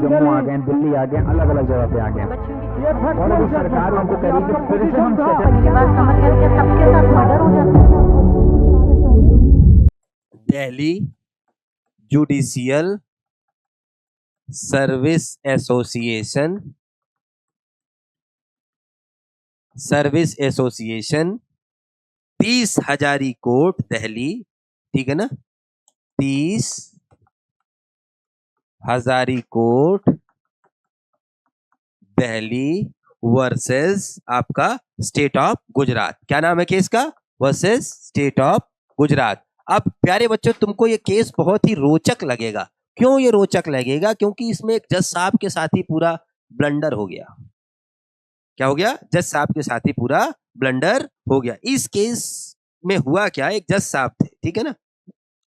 जम्मू आ गए, दिल्ली आ गए, अलग अलग जगह पे आ गए और अभी सरकार उनको कह रही है कि फिर से हम मेरी बात समझ गए कि सबके साथ मर्डर हो जाता है। Delhi judicial service association 30 Hazari court Delhi, ठीक है ना, 30 हजारी कोर्ट दिल्ली वर्सेस आपका स्टेट ऑफ गुजरात। क्या नाम है केस का? Versus state of Gujarat. अब प्यारे बच्चों, तुमको ये केस बहुत ही रोचक लगेगा। क्यों ये रोचक लगेगा? क्योंकि इसमें एक जज साहब के साथ ही पूरा ब्लंडर हो गया। क्या हो गया? जज साहब के साथ ही पूरा ब्लंडर हो गया। इस केस में हुआ क्या, एक जज साहब थे, ठीक है ना,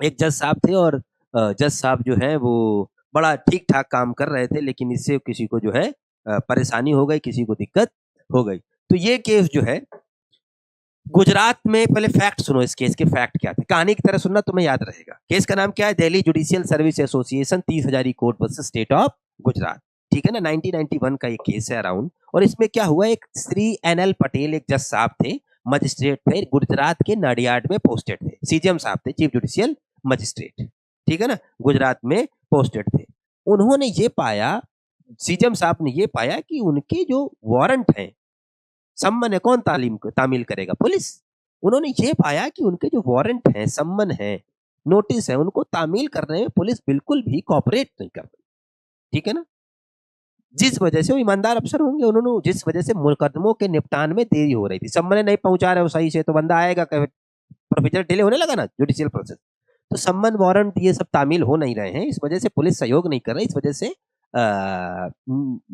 एक जज साहब थे और जज साहब जो है वो बड़ा ठीक ठाक काम कर रहे थे, लेकिन इससे किसी को जो है परेशानी हो गई, किसी को दिक्कत हो गई। तो ये केस जो है गुजरात में, पहले फैक्ट सुनो, इस केस के फैक्ट क्या थे, कहानी की तरह सुनना, तुम्हें याद रहेगा। केस का नाम क्या है? Delhi judicial service association 30 Hazari court versus state of Gujarat, ठीक है ना, 1991 का ये केस है अराउंड। और इसमें क्या हुआ, एक श्री NL पटेल एक जज साहब थे, मजिस्ट्रेट थे, गुजरात के नाडियाड में पोस्टेड थे, CJM साहब थे, चीफ जुडिशियल मजिस्ट्रेट, ठीक है ना, गुजरात में पोस्टेड थे। उन्होंने ये पाया, CJM साहब ने ये पाया कि उनके जो वारंट हैं, सम्मन है, कौन तामील करेगा? पुलिस। उन्होंने ये पाया कि उनके जो वारंट हैं, सम्मन है, नोटिस है, उनको तामील करने में पुलिस बिल्कुल भी कॉपरेट नहीं कर रही, ठीक है ना। जिस वजह से वो ईमानदार अफसर होंगे, उन्होंने जिस वजह से मुकदमों के निपटान में देरी हो रही थी, सम्मन नहीं पहुंचा रहे हो सही से, तो बंदा आएगा, प्रोसीजर डिले होने लगा ना, जुडिशियल प्रोसेस। तो सम्मन वारंट ये सब तामील हो नहीं रहे हैं, इस वजह से पुलिस सहयोग नहीं कर रही, इस वजह से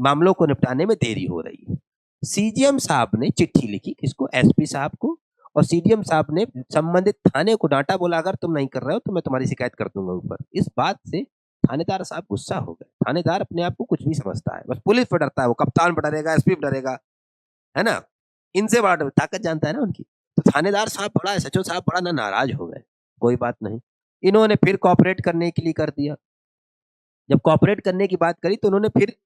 मामलों को निपटाने में देरी हो रही है। CJM साहब ने चिट्ठी लिखी, किसको? SP साहब को। और CJM साहब ने संबंधित थाने को डांटा, बोला अगर तुम नहीं कर रहे हो तो मैं तुम्हारी शिकायत कर दूंगा ऊपर। इस बात से थानेदार साहब गुस्सा हो गए। थानेदार अपने आप को कुछ भी समझता है, बस पुलिस पर डरता है, वो कप्तान पर डरेगा, SP पर डरेगा, है ना, इनसे बड़ा ताकत जानता है ना उनकी। तो थानेदार साहब बड़ा, SHO साहब बड़ा ना नाराज हो गए। कोई बात नहीं, इन्होंने फिर कॉपरेट करने के लिए कर दिया। जब कॉपरेट करने की बात करी तो उन्होंने फिर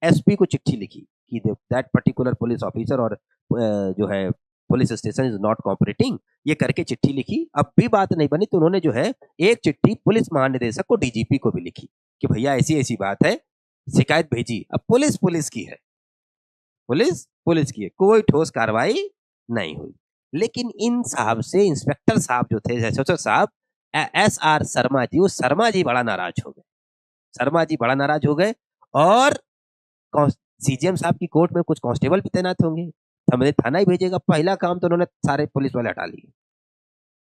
SP को चिट्ठी लिखी कि दैट पर्टिकुलर पुलिस ऑफिसर और जो है police station is not cooperating, ये करके चिट्ठी लिखी। अब भी बात नहीं बनी तो उन्होंने जो है एक चिट्ठी पुलिस महानिदेशक को, DGP को भी लिखी कि भैया ऐसी ऐसी बात है, शिकायत भेजी। अब पुलिस की है, पुलिस की है, कोई ठोस कार्रवाई नहीं हुई। लेकिन इन साहब से इंस्पेक्टर साहब जो थे, SHO साहब SR शर्मा जी, वो शर्मा जी बड़ा नाराज हो गए। शर्मा जी बड़ा नाराज हो गए और CJM साहब की कोर्ट में कुछ कांस्टेबल भी तैनात होंगे, हमें थाना ही भेजेगा। पहला काम तो उन्होंने सारे पुलिस वाले हटा लिए,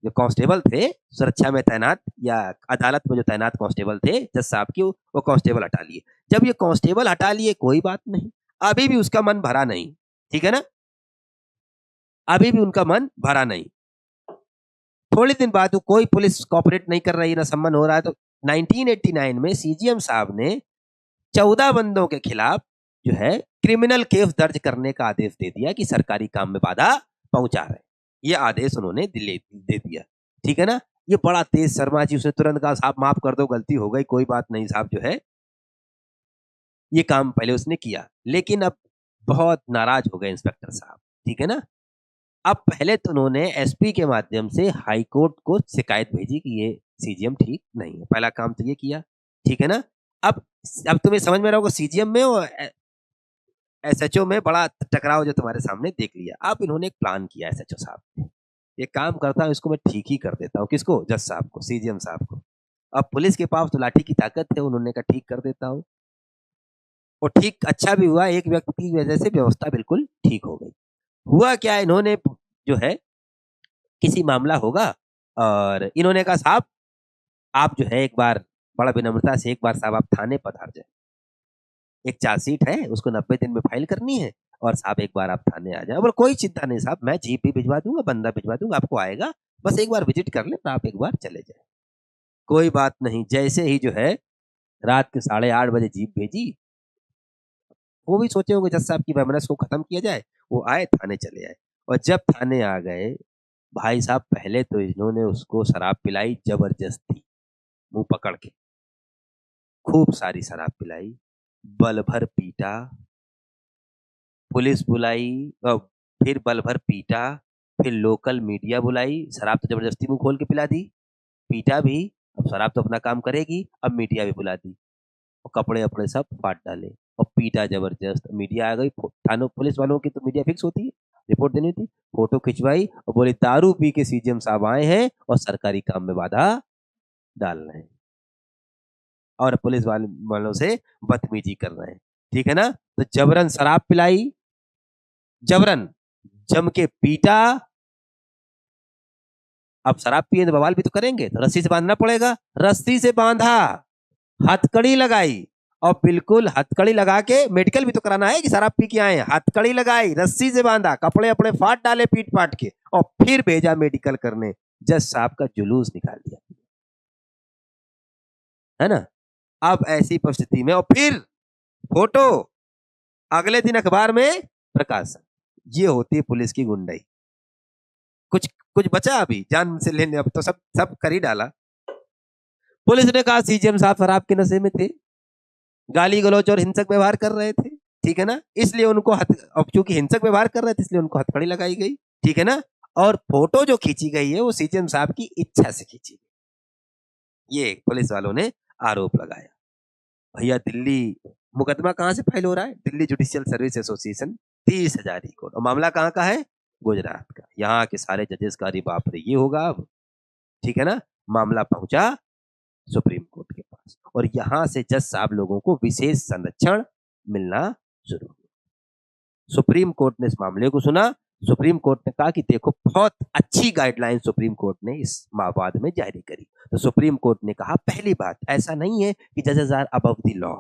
जो कांस्टेबल थे सुरक्षा में तैनात या अदालत में जो तैनात कांस्टेबल थे जज साहब की, वो कांस्टेबल हटा लिए। जब ये कांस्टेबल हटा लिए, कोई बात नहीं, अभी भी उसका मन भरा नहीं, ठीक है ना, अभी भी उनका मन भरा नहीं। थोड़े दिन बाद कोई पुलिस कॉपरेट नहीं कर रही, ना सम्मन हो रहा है, तो 1989 में CJM साहब ने 14 बंदों के खिलाफ जो है क्रिमिनल केस दर्ज करने का आदेश दे दिया कि सरकारी काम में बाधा पहुंचा रहे। ये आदेश उन्होंने दे दिया, ठीक है ना। ये बड़ा तेज शर्मा जी, उसने तुरंत कहा साहब माफ कर दो, गलती हो गई, कोई बात नहीं साहब, जो है ये काम पहले उसने किया। लेकिन अब बहुत नाराज हो गए इंस्पेक्टर साहब, ठीक है ना। अब पहले तो उन्होंने SP के माध्यम से हाई कोर्ट को शिकायत भेजी कि ये CJM ठीक नहीं है, पहला काम तो ये किया, ठीक है ना। अब तुम्हें समझ में रहा होगा, CJM में और SHO में बड़ा टकराव जो तुम्हारे सामने देख लिया। अब इन्होंने एक प्लान किया SHO साहब ने, ये काम करता हूँ, इसको मैं ठीक ही कर देता हूँ। किसको? जज साहब को, CJM साहब को। अब पुलिस के पास तो लाठी की ताकत है, उन्होंने कहा ठीक कर देता हूँ, और ठीक अच्छा भी हुआ, एक व्यक्ति की वजह से व्यवस्था बिल्कुल ठीक हो गई। हुआ क्या, इन्होंने जो है किसी मामला होगा और इन्होंने कहा साहब आप जो है एक बार बड़ा विनम्रता से, एक बार साहब आप थाने पधार जाए, एक चार्जशीट है उसको 90 दिन में फाइल करनी है, और साहब एक बार आप थाने आ जाए। बोले कोई चिंता नहीं साहब, मैं जीप भी भिजवा दूंगा, बंदा भिजवा दूंगा, आपको आएगा, बस एक बार विजिट कर ले तो आप एक बार चले जाए। कोई बात नहीं, जैसे ही जो है रात के 8:30 बजे जीप भेजी, वो भी सोचे होंगे जज साहब की मेमोरेंस को खत्म किया जाए, वो आए, थाने चले आए। और जब थाने आ गए, भाई साहब पहले तो इन्होंने उसको शराब पिलाई जबरदस्ती, मुंह पकड़ के खूब सारी शराब पिलाई, बल भर पीटा, पुलिस बुलाई, फिर बल भर पीटा, फिर लोकल मीडिया बुलाई, शराब तो जबरदस्ती मुंह खोल के पिला दी, पीटा भी, अब शराब तो अपना काम करेगी, अब मीडिया भी बुला दी और कपड़े अपने सब फाड़ डाले और पीटा जबरदस्त। मीडिया आ गई, थानों पुलिस वालों की तो मीडिया फिक्स होती है, रिपोर्ट देनी थी, फोटो खिंचवाई और बोले दारू पी के सीजीएम साहब आए हैं और सरकारी काम में बाधा डाल रहे हैं और पुलिस वालों से बदतमीजी कर रहे हैं। ठीक है ना, तो जबरन शराब पिलाई, जबरन जम के पीटा। अब शराब पिए तो बवाल भी तो करेंगे, तो रस्सी से बांधना पड़ेगा, रस्सी से बांधा, हथकड़ी लगाई और बिल्कुल हथकड़ी लगा के, मेडिकल भी तो कराना है कि शराब पी के आए, हथकड़ी लगाई, रस्सी से बांधा, कपड़े अपने फाट डाले पीट पाट के और फिर भेजा मेडिकल करने। जज साहब का जुलूस निकाल दिया, है ना। अब ऐसी परिस्थिति में और फिर फोटो अगले दिन अखबार में प्रकाशन, ये होती है पुलिस की गुंडाई। कुछ कुछ बचा अभी जान से लेने, अब तो सब सब कर ही डाला। पुलिस ने कहा सीजीएम साहब शराब के नशे में थे, गाली गलौज और हिंसक व्यवहार कर रहे थे, ठीक है ना, इसलिए उनको अब चूंकि हिंसक व्यवहार कर रहे थे इसलिए उनको हथकड़ी लगाई गई, ठीक है ना। और फोटो जो खींची गई है वो सीजीएम साहब की इच्छा से खींची गई, ये पुलिस वालों ने आरोप लगाया। भैया दिल्ली मुकदमा कहां से फाइल हो रहा है? Delhi judicial service association 30,000 record, और मामला कहां का है? गुजरात का। यहाँ के सारे जजेस का, अरे बाप रे ये होगा अब, ठीक है ना। मामला पहुंचा सुप्रीम कोर्ट के पास और यहां से जज साहब लोगों को विशेष संरक्षण मिलना शुरू हुआ। सुप्रीम कोर्ट ने इस मामले को सुना, सुप्रीम कोर्ट ने कहा कि देखो बहुत अच्छी गाइडलाइन सुप्रीम कोर्ट ने इस मामले में जारी करी। तो सुप्रीम कोर्ट ने कहा पहली बात, ऐसा नहीं है कि जजेस आर अबव द लॉ,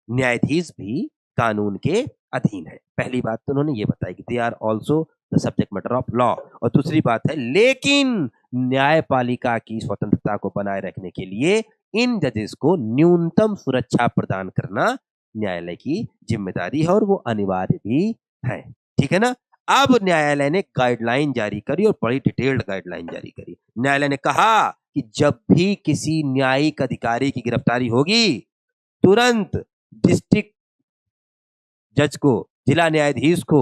न्यायाधीश भी कानून के अधीन है। पहली बात तो उन्होंने ये बताई कि they are also the subject matter of law. और दूसरी बात है लेकिन न्यायपालिका की स्वतंत्रता को बनाए रखने के लिए इन जजेस को न्यूनतम सुरक्षा प्रदान करना न्यायालय की जिम्मेदारी है और वो अनिवार्य भी है, ठीक है ना। अब न्यायालय ने गाइडलाइन जारी करी और बड़ी डिटेल्ड गाइडलाइन जारी करी। न्यायालय ने कहा कि जब भी किसी न्यायिक अधिकारी की गिरफ्तारी होगी तुरंत डिस्ट्रिक्ट जज को, जिला न्यायाधीश को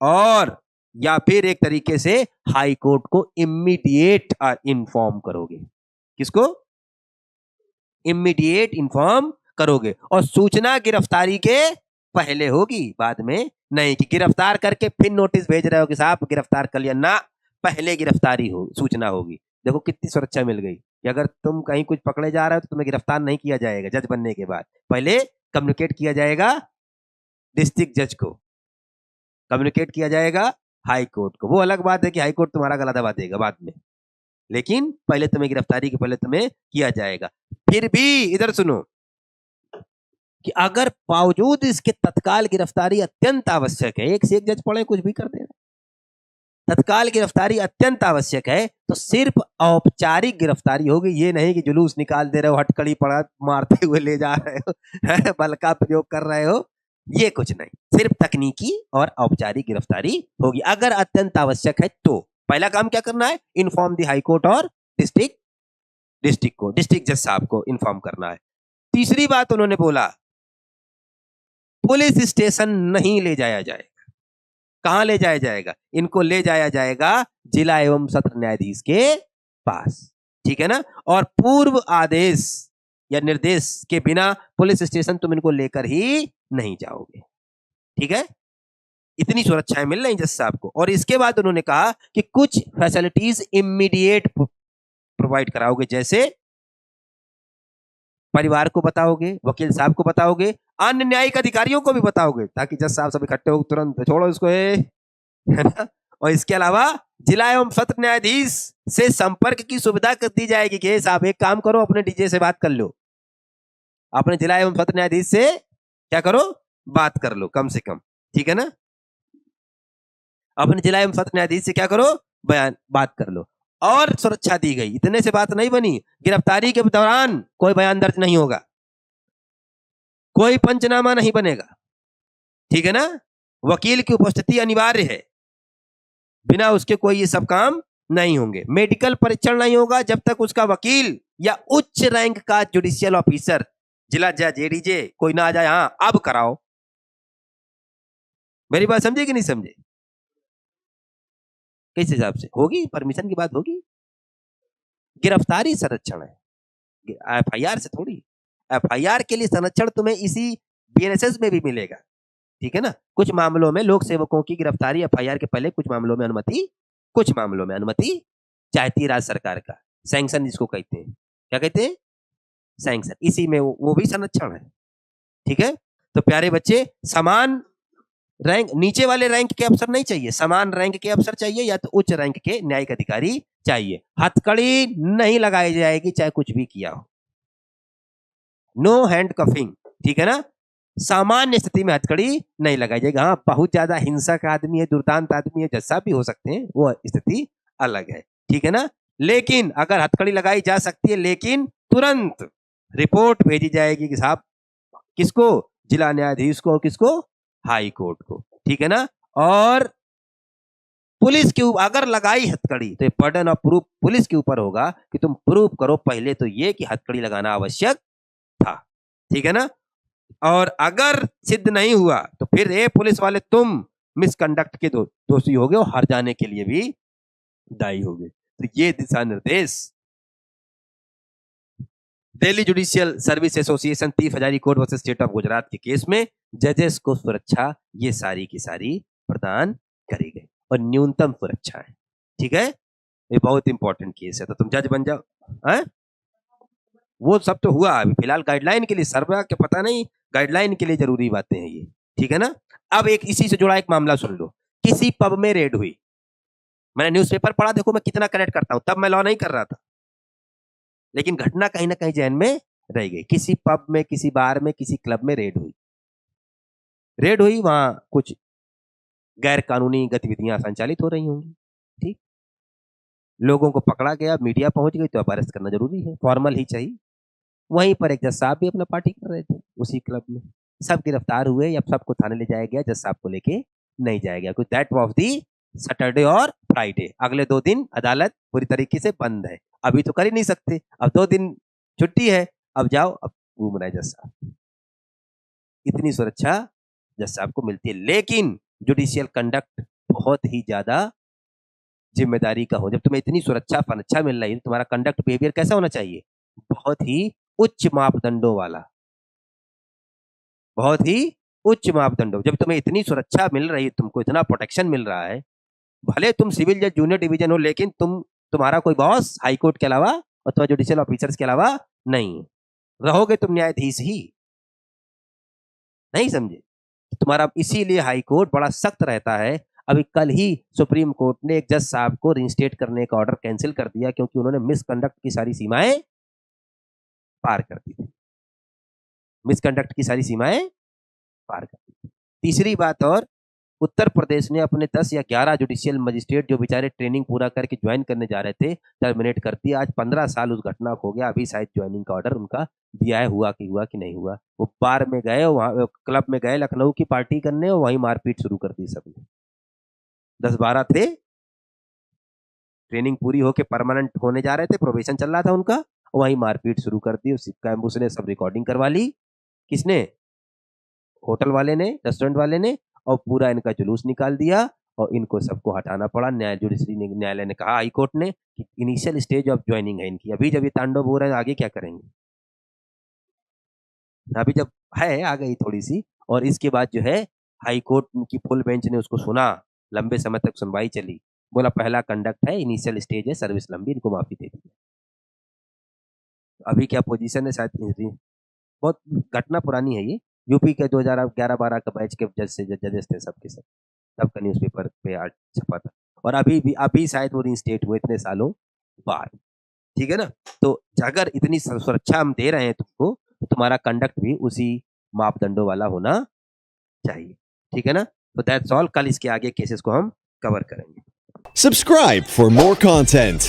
और या फिर एक तरीके से हाई कोर्ट को इमीडिएट इन्फॉर्म करोगे। किसको? इमीडिएट इन्फॉर्म करोगे और सूचना गिरफ्तारी के पहले होगी, बाद में नहीं कि गिरफ्तार करके फिर नोटिस भेज रहे हो कि साहब गिरफ्तार कर लिया ना, पहले गिरफ्तारी हो, सूचना होगी। देखो कितनी सुरक्षा मिल गई कि अगर तुम कहीं कुछ पकड़े जा रहे हो तो तुम्हें गिरफ्तार नहीं किया जाएगा जज बनने के बाद, पहले कम्युनिकेट किया जाएगा डिस्ट्रिक्ट जज को, कम्युनिकेट किया जाएगा हाई कोर्ट को। वो अलग बात है कि हाई कोर्ट तुम्हारा गला दबा देगा बाद में, लेकिन पहले तुम्हें गिरफ्तारी के पहले तुम्हें किया जाएगा। फिर भी इधर सुनो कि अगर बावजूद इसके तत्काल गिरफ्तारी अत्यंत आवश्यक है, एक से एक जज पढ़े कुछ भी कर दे रहे, तत्काल गिरफ्तारी अत्यंत आवश्यक है तो सिर्फ औपचारिक गिरफ्तारी होगी। ये नहीं कि जुलूस निकाल दे रहे हो, हटकड़ी पड़ा मारते हुए ले जा रहे हो, बल का प्रयोग कर रहे हो, ये कुछ नहीं, सिर्फ तकनीकी और औपचारिक गिरफ्तारी होगी अगर अत्यंत आवश्यक है तो। पहला काम क्या करना है? इन्फॉर्म दी हाई कोर्ट और डिस्ट्रिक्ट जज साहब को इन्फॉर्म करना है। तीसरी बात उन्होंने बोला पुलिस स्टेशन नहीं ले जाया जाएगा। कहां ले जाया जाएगा? इनको ले जाया जाएगा जिला एवं सत्र न्यायाधीश के पास, ठीक है ना। और पूर्व आदेश या निर्देश के बिना पुलिस स्टेशन तुम इनको लेकर ही नहीं जाओगे, ठीक है। इतनी सुरक्षाएं मिल रही जज साहब को। और इसके बाद उन्होंने कहा कि कुछ फैसिलिटीज इमीडिएट प्रोवाइड कराओगे, जैसे परिवार को बताओगे, वकील साहब को बताओगे, अन्य न्यायिक अधिकारियों को भी बताओगे, ताकि जज साहब सब इकट्ठे हो तुरंत छोड़ो इसको, है ना। और इसके अलावा जिला एवं सत्र न्यायाधीश से संपर्क की सुविधा कर दी जाएगी कि साहब एक काम करो, अपने डीजे से बात कर लो, अपने जिला एवं सत्र न्यायाधीश से क्या करो, बात कर लो कम से कम, ठीक है ना। अपने जिला एवं सत्र न्यायाधीश से क्या करो, बात कर लो। और सुरक्षा दी गई। इतने से बात नहीं बनी, गिरफ्तारी के दौरान कोई बयान दर्ज नहीं होगा, कोई पंचनामा नहीं बनेगा, ठीक है ना। वकील की उपस्थिति अनिवार्य है, बिना उसके कोई ये सब काम नहीं होंगे। मेडिकल परीक्षण नहीं होगा जब तक उसका वकील या उच्च रैंक का जुडिशियल ऑफिसर जिला जज एडीजे कोई ना आ जाए, हाँ अब कराओ। मेरी बात समझे कि नहीं समझे? किस हिसाब से होगी? परमिशन की बात होगी? गिरफ्तारी संरक्षण है, एफआईआर से थोड़ी। एफआईआर के लिए संरक्षण तुम्हें इसी बीएनएसएस में भी मिलेगा, ठीक है ना। कुछ मामलों में लोक सेवकों की गिरफ्तारी एफआईआर के पहले कुछ मामलों में अनुमति चाहती है राज्य सरकार का, सैंक्शन जिसको कहते हैं। क्या कहते हैं? सैंक्शन। इसी में वो भी संरक्षण है, ठीक है। तो प्यारे बच्चे, समान रैंक, नीचे वाले रैंक के अफसर नहीं चाहिए, समान रैंक के अफसर चाहिए, या तो उच्च रैंक के न्यायिक अधिकारी चाहिए। हथकड़ी नहीं लगाई जाएगी चाहे कुछ भी किया हो, नो हैंड कफिंग, ठीक है ना। सामान्य स्थिति में हथकड़ी नहीं लगाई जाएगी। हाँ, बहुत ज्यादा हिंसक आदमी है, दुर्दांत आदमी है, जैसा भी हो सकते हैं, वो स्थिति अलग है, ठीक है ना। लेकिन अगर हथकड़ी लगाई जा सकती है, लेकिन तुरंत रिपोर्ट भेजी जाएगी कि साहब किसको? जिला न्यायाधीश को, और किसको? हाई कोर्ट को, ठीक है ना। और पुलिस के ऊपर अगर लगाई हथकड़ी तो बर्डन ऑफ प्रूफ पुलिस के ऊपर होगा कि तुम प्रूफ करो पहले तो ये कि हथकड़ी लगाना आवश्यक था, ठीक है ना। और अगर सिद्ध नहीं हुआ तो फिर ये पुलिस वाले तुम मिसकंडक्ट के दोषी होगे और हार जाने के लिए भी दायी होगे। तो ये दिशा निर्देश Delhi judicial service association Tis Hazari court versus state of Gujarat के केस में जजेस को सुरक्षा ये सारी की सारी प्रदान करी गई, और न्यूनतम सुरक्षा है, ठीक है। ये बहुत इंपॉर्टेंट केस है, तो तुम जज बन जाओ। है? वो सब तो हुआ, अभी फिलहाल गाइडलाइन के लिए सर्वे के पता नहीं, गाइडलाइन के लिए जरूरी बातें हैं ये, ठीक है ना। अब एक इसी से जुड़ा एक मामला सुन लो। किसी पब में रेड हुई, मैंने न्यूज़पेपर पढ़ा, देखो मैं कितना करेक्ट करता हूं, तब मैं लॉ नहीं कर रहा था, लेकिन घटना कहीं ना कहीं जहन में रह गई। किसी पब में, किसी बार में, किसी क्लब में रेड हुई, वहां कुछ गैर कानूनी गतिविधियां संचालित हो रही होंगी, ठीक। लोगों को पकड़ा गया, मीडिया पहुंच गई, तो अब अरेस्ट करना जरूरी है, फॉर्मल ही चाहिए। वहीं पर एक जज साहब भी अपना पार्टी कर रहे थे उसी क्लब में, सब गिरफ्तार हुए, अब सबको थाने ले जाया गया, जज साहब को लेके नहीं जाया गया, क्योंकि दैट वाज दी सैटरडे और फ्राइडे, अगले 2 दिन अदालत पूरी तरीके से बंद है, अभी तो कर ही नहीं सकते, अब 2 दिन छुट्टी है, अब जाओ, अब घूम रहे जज साहब। इतनी सुरक्षा जज साहब को मिलती है, लेकिन जुडिशियल कंडक्ट बहुत ही ज्यादा जिम्मेदारी का हो। जब तुम्हें इतनी सुरक्षा फनच्छा मिल रही है, तुम्हारा कंडक्ट बिहेवियर कैसा होना चाहिए? बहुत ही उच्च मापदंडों वाला, बहुत ही उच्च मापदंडों। जब तुम्हें इतनी सुरक्षा मिल रही है, तुमको इतना प्रोटेक्शन मिल रहा है, भले तुम सिविल जज जूनियर डिवीजन हो, लेकिन तुम्हारा कोई बॉस हाई कोर्ट के अलावा अथवा जुडिशियल ऑफिसर्स के अलावा नहीं, रहोगे तुम न्यायाधीश ही, नहीं समझे? तुम्हारा इसीलिए हाई कोर्ट बड़ा सख्त रहता है। अभी कल ही सुप्रीम कोर्ट ने एक जज साहब को रिइंस्टेट करने का ऑर्डर कैंसिल कर दिया, क्योंकि उन्होंने मिसकंडक्ट की सारी सीमाएं पार कर दी थी, मिसकंडक्ट की सारी सीमाएं पार कर दी थी। तीसरी बात, और उत्तर प्रदेश ने अपने 10 या 11 जुडिशियल मजिस्ट्रेट जो बेचारे ट्रेनिंग पूरा करके ज्वाइन करने जा रहे थे, टर्मिनेट कर दिया। आज 15 साल उस घटना को हो गया, अभी शायद ज्वाइनिंग का ऑर्डर उनका दिया है, हुआ कि नहीं हुआ। वो बार में गए, वहां क्लब में गए लखनऊ की पार्टी करने, और वहीं मारपीट शुरू कर दी सबने। 10-12 थे, ट्रेनिंग पूरी होके परमानेंट होने जा रहे थे, प्रोबेशन चल रहा था उनका, वहीं मारपीट शुरू कर दी। उस कैंबूस ने सब रिकॉर्डिंग करवा ली, किसने? होटल वाले ने, रेस्टोरेंट वाले ने, और पूरा इनका जुलूस निकाल दिया, और इनको सबको हटाना पड़ा। न्यायालय ने कहा, हाई कोर्ट ने, कि इनिशियल स्टेज ऑफ ज्वाइनिंग है इनकी, अभी जब ये तांडव हो रहे हैं, आगे क्या करेंगे? अभी जब है आ गई थोड़ी सी, और इसके बाद जो है हाई कोर्ट की फुल बेंच ने उसको सुना, लंबे समय तक सुनवाई चली, बोला पहला कंडक्ट है, इनिशियल स्टेज है, सर्विस लंबी, इनको माफी दे दी। अभी क्या पोजीशन है? शायद बहुत घटना पुरानी है ये, यूपी के 2011-12 का बैच के जजेस थे सबके सब, तब का न्यूज़पेपर पे आज छपा था, और अभी शायद वो रिइंस्टेट हुए इतने सालों बाद, ठीक है ना। तो अगर इतनी सुरक्षा हम दे रहे हैं तुमको, तो तुम्हारा कंडक्ट भी उसी मापदंडों वाला होना चाहिए, ठीक है ना। तो दैट्स ऑल, कल इसके आगे केसेस को हम कवर करेंगे। Subscribe for more content.